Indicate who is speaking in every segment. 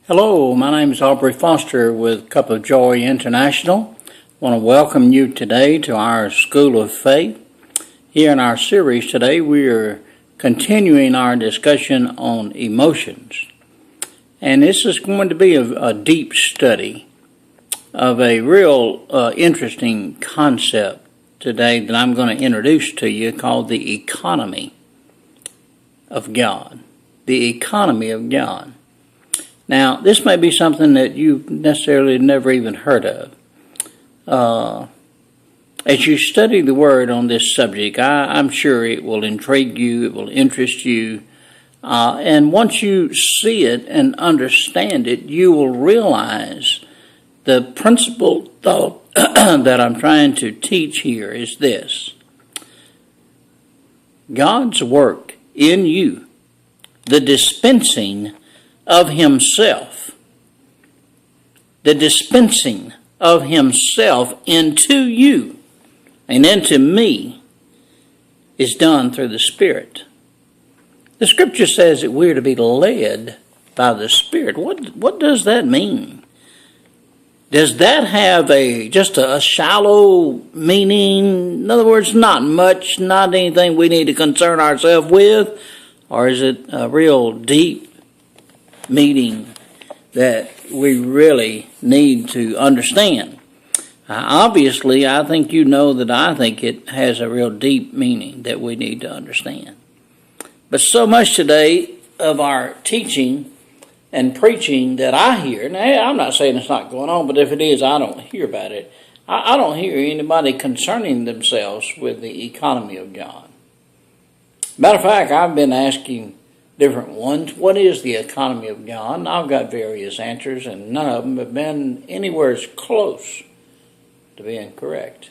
Speaker 1: Hello, my name is Aubrey Foster with Cup of Joy International. I want to welcome you today to our School of Faith. Here in our series today, we are continuing our discussion on emotions. And this is going to be a deep study of a real interesting concept today that I'm going to introduce to you called the economy of God. The economy of God. Now, this may be something that you've necessarily never even heard of. As you study the Word on this subject, I'm sure it will intrigue you, it will interest you, and once you see it and understand it, you will realize the principal thought that I'm trying to teach here is this. God's work in you, the dispensing of Himself, the dispensing of Himself into you and into me is done through the Spirit. The Scripture says that we're to be led by the Spirit. What does that mean? Does that have just a shallow meaning? In other words, not much, not anything we need to concern ourselves with? Or is it a real deep meaning that we really need to understand? Obviously, I think you know that I think it has a real deep meaning that we need to understand. But so much today of our teaching and preaching that I hear, now I'm not saying it's not going on, but if it is, I don't hear about it. I don't hear anybody concerning themselves with the economy of God. Matter of fact, I've been asking different ones, what is the economy of God? And I've got various answers, and none of them have been anywhere as close to being correct.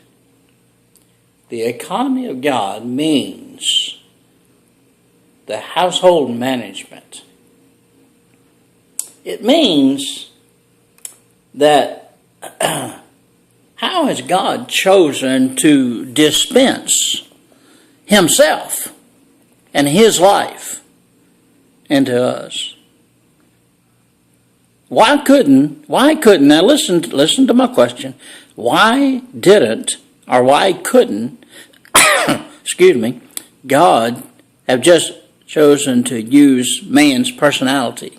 Speaker 1: The economy of God means the household management. It means that how has God chosen to dispense Himself and His life into us? Why couldn't, now listen to my question, why couldn't, God have just chosen to use man's personality,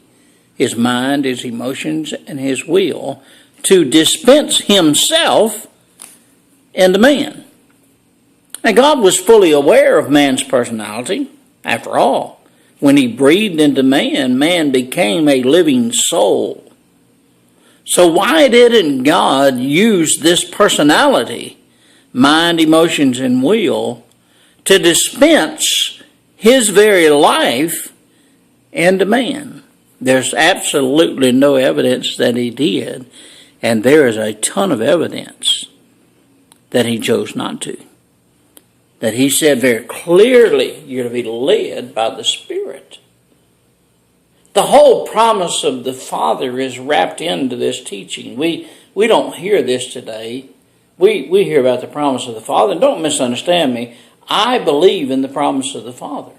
Speaker 1: his mind, his emotions, and his will to dispense Himself into man? And God was fully aware of man's personality. After all, when He breathed into man, man became a living soul. So why didn't God use this personality, mind, emotions, and will, to dispense His very life into man? There's absolutely no evidence that He did, and there is a ton of evidence that He chose not to. That He said very clearly, you're to be led by the Spirit. The whole promise of the Father is wrapped into this teaching. We don't hear this today. We hear about the promise of the Father. And don't misunderstand me. I believe in the promise of the Father.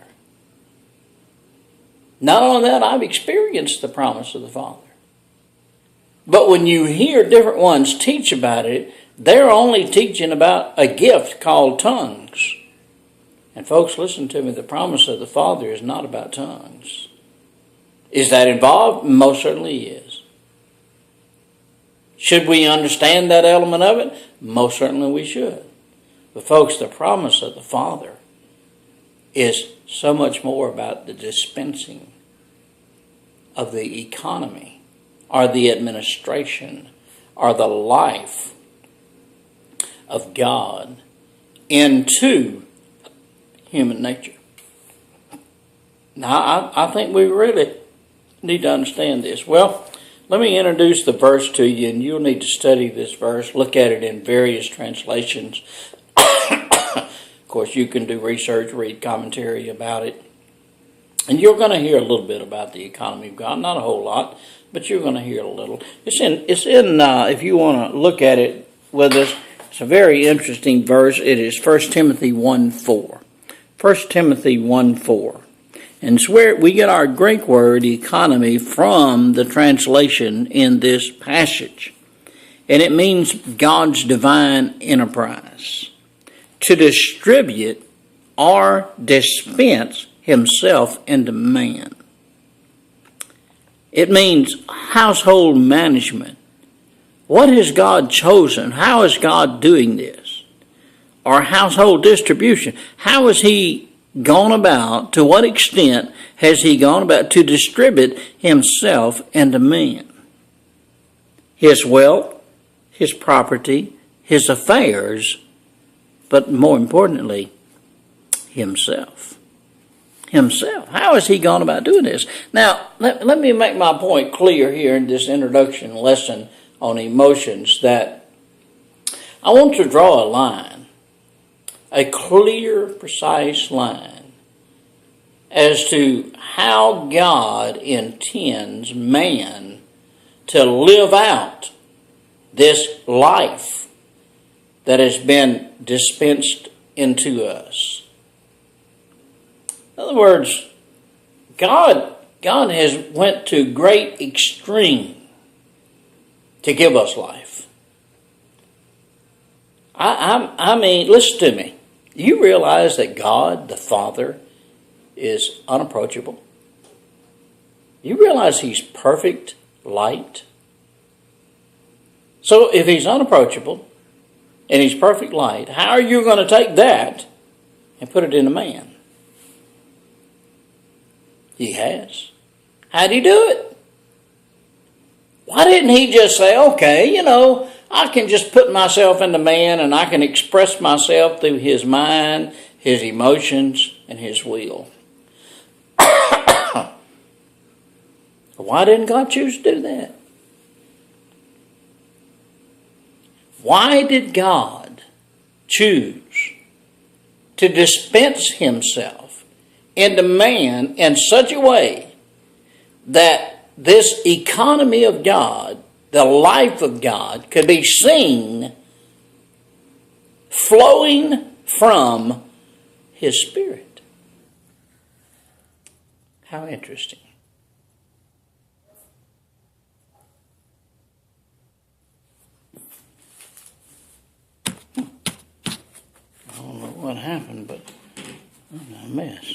Speaker 1: Not only that, I've experienced the promise of the Father. But when you hear different ones teach about it, they're only teaching about a gift called tongues. And folks, listen to me, the promise of the Father is not about tongues. Is that involved? Most certainly is. Should we understand that element of it? Most certainly we should. But folks, the promise of the Father is so much more about the dispensing of the economy or the administration or the life of God into human nature. Now, I think we really need to understand this. Well, let me introduce the verse to you, and you'll need to study this verse, look at it in various translations. Of course, you can do research, read commentary about it. And you're going to hear a little bit about the economy of God. Not a whole lot, but you're going to hear a little. It's in. If you want to look at it with us, it's a very interesting verse. It is 1 Timothy 1:4. 1 Timothy 1:4. And it's where we get our Greek word economy from the translation in this passage. And it means God's divine enterprise. To distribute or dispense himself into man. It means household management. What has God chosen? How is God doing this? Or household distribution. How has he gone about, to what extent has he gone about to distribute himself into man? His wealth, his property, his affairs, but more importantly, himself. Himself. How has he gone about doing this? Now, let me make my point clear here in this introduction lesson on emotions, that I want to draw a line, a clear, precise line, as to how God intends man to live out this life that has been dispensed into us. In other words, God has went to great extreme to give us life. I mean, listen to me. You realize that God, the Father, is unapproachable? You realize he's perfect light? So if he's unapproachable and he's perfect light, how are you going to take that and put it in a man? He has. How'd he do it? Why didn't he just say, okay, I can just put myself into man and I can express myself through his mind, his emotions, and his will? Why didn't God choose to do that? Why did God choose to dispense himself into man in such a way that this economy of God, the life of God, could be seen flowing from his Spirit? How interesting. I don't know what happened, but I'm a mess.